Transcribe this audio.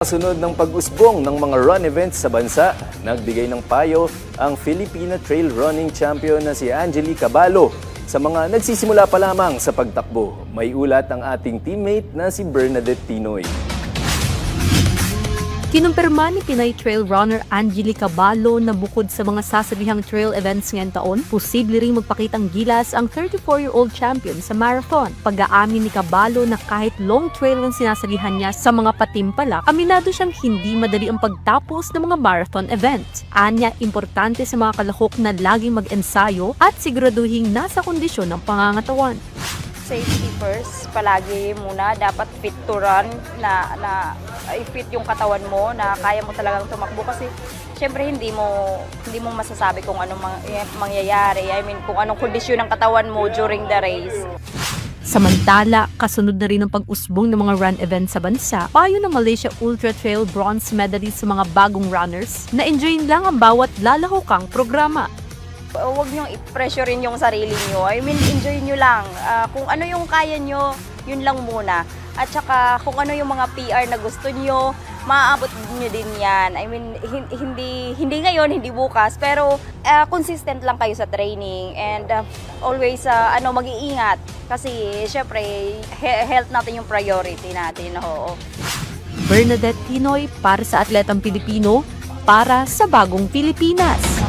Kasunod ng pag-usbong ng mga run events sa bansa, nagbigay ng payo ang Filipina Trail Running Champion na si Angeli Caballo sa mga nagsisimula pa lamang sa pagtakbo. May ulat ang ating teammate na si Bernadette Tinoy. Kinumpirma ni Pinay trail runner Angeli Caballo na bukod sa mga sasabihang trail events ngayong taon, posible ring magpakitang gilas ang 34-year-old champion sa marathon. Pag-aamin ni Caballo na kahit long trail ang sinasalihan niya sa mga patimpalak, aminado siyang hindi madali ang pagtapos ng mga marathon event. Anya, importante sa mga kalahok na laging mag-ensayo at siguraduhing nasa kondisyon ng pangangatawan. Safety first, palagi muna. Dapat fit to run, na i-fit yung katawan mo, na kaya mo talagang tumakbo. Kasi syempre hindi mo masasabi kung anong mangyayari. I mean, kung anong kondisyon ng katawan mo during the race. Samantala, kasunod na rin ang pag-usbong ng mga run event sa bansa, payo ng Malaysia Ultra Trail bronze medalist sa mga bagong runners na enjoyin lang ang bawat lalahokang programa. Huwag niyong i-pressure rin yung sarili niyo. I mean, enjoy niyo lang. Kung ano yung kaya niyo, yun lang muna. At saka kung ano yung mga PR na gusto niyo, maaabot niyo din yan. I mean, hindi ngayon, hindi bukas, pero consistent lang kayo sa training and always mag-iingat. Kasi syempre, health natin yung priority natin. Oo. Bernadette Tinoy para sa Atletang Pilipino, para sa Bagong Pilipinas.